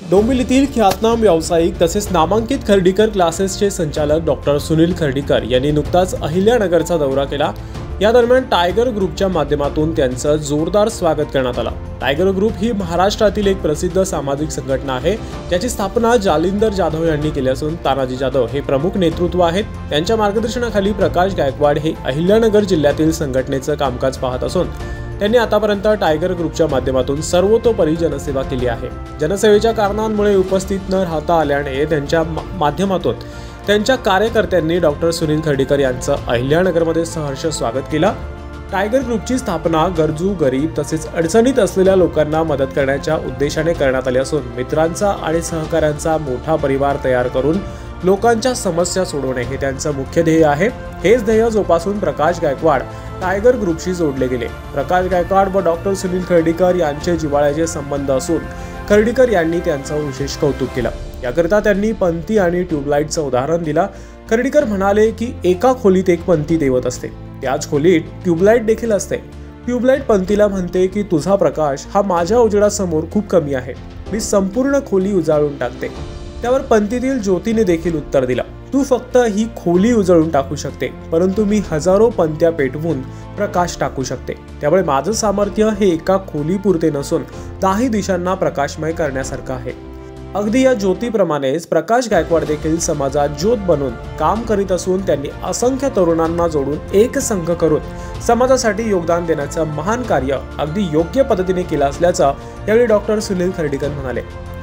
डोंबिवलीतील ख्यातनाम व्यावसायिक तसेच नामांकित खर्डीकर क्लासेसचे संचालक डॉक्टर सुनील खर्डीकर यांनी नुकताच अहिल्यानगरचा दौरा केला। या दरम्यान टायगर ग्रुपच्या माध्यमातून त्यांचं जोरदार स्वागत करण्यात आलं। टायगर ग्रुप ही महाराष्ट्रातील एक प्रसिद्ध सामाजिक संघटना आहे, ज्याची स्थापना जालिंदर जाधव यांनी केली असून तानाजी जाधव हे प्रमुख नेतृत्व आहेत। त्यांच्या मार्गदर्शनाखाली प्रकाश गायकवाड हे अहिल्यानगर जिल्ह्यातील संघटनेचं कामकाज पाहत असून त्यांनी आतापर्यंत टायगर ग्रुपच्या माध्यमातून सर्वतोपरी जनसेवा केली आहे। जनसेवेच्या कारणांमुळे उपस्थित न राहता आल्याने त्यांच्या माध्यमातून त्यांच्या कार्यकर्त्यांनी डॉक्टर सुनील खर्डीकर यांचं अहिल्यानगरमध्ये सहर्ष स्वागत केलं। टायगर ग्रुपची स्थापना गरजू, गरीब तसेच अडचणीत असलेल्या लोकांना मदत करण्याच्या उद्देशाने करण्यात आली असून मित्रांचा आणि सहकाऱ्यांचा मोठा परिवार तयार करून लोकांच्या समस्या सोडवणे हे त्यांचं मुख्य ध्येय आहे। हेच ध्येय जोपासून प्रकाश गायकवाड टायगर ग्रुपशी जोडले गेले। प्रकाश गायकवाड व डॉक्टर सुनील खर्डीकर यांचे जिव्हाळ्याचे संबंध असून खर्डीकर यांनी त्यांचं विशेष कौतुक केलं। याकरिता त्यांनी पंथी आणि ट्यूबलाईटचं उदाहरण दिलं। खर्डीकर म्हणाले की एका खोलीत एक पंथी देवत असते, त्याच खोलीत ट्यूबलाईट देखील असते। ट्यूबलाईट पंथीला म्हणते की तुझा प्रकाश हा माझ्या उजेडासमोर खूप कमी आहे, मी संपूर्ण खोली उजाळून टाकते। त्यावर पंथीतील ज्योतीने देखील उत्तर दिलं, तू फक्त ही खोली उजळून टाकू शकते, परंतु मी हजारो पंथ्या पेटवून प्रकाश टाकू शकते। त्यामुळे माझं सामर्थ्य हे एका खोलीपुरते नसून 10 दिशांना प्रकाशमय करण्यासारखं आहे। अगदी या ज्योतीप्रमाणेच प्रकाश गायकवाड देखील समाजात ज्योत बनून काम करीत असून त्यांनी असंख्य तरुणांना जोडून एक संघ करून समाजासाठी योगदान देण्याचं महान कार्य अगदी योग्य पद्धतीने केलं असल्याचं यावेळी डॉक्टर सुनील खर्डीकर म्हणाले।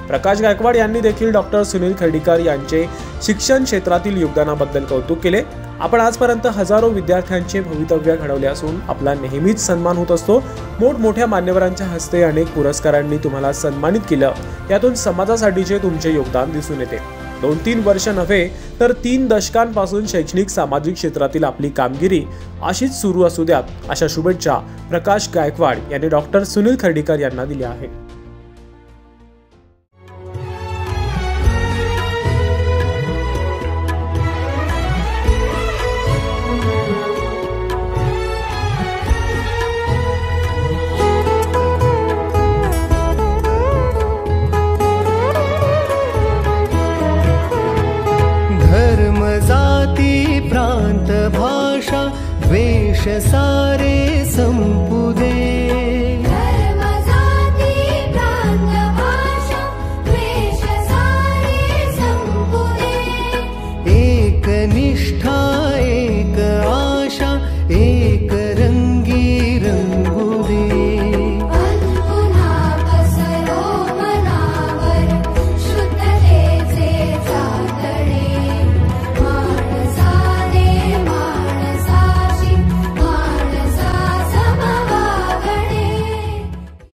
प्रकाश गायकवाड यांनी देखील डॉक्टर सुनील खर्डीकर यांचे शिक्षण क्षेत्रातील योगदानाबद्दल कौतुक केले। आपण आजपर्यंत हजारो विद्यार्थ्यांचे भवितव्य घडवले असून आपला नेहमीच सन्मान होत असतो। मोठमोठ्या मान्यवरांच्या हस्ते अनेक पुरस्कारांनी तुम्हाला सन्मानित केलं, यातून समाजासाठीचे तुमचे योगदान दिसून येते। 2-3 वर्ष नव्हे तर 3 दशकांपासून शैक्षणिक सामाजिक क्षेत्रातील आपली कामगिरी अशीच सुरू असू द्यात, अशा शुभेच्छा प्रकाश गायकवाड यांनी डॉक्टर सुनील खर्डीकर यांना दिल्या आहेत।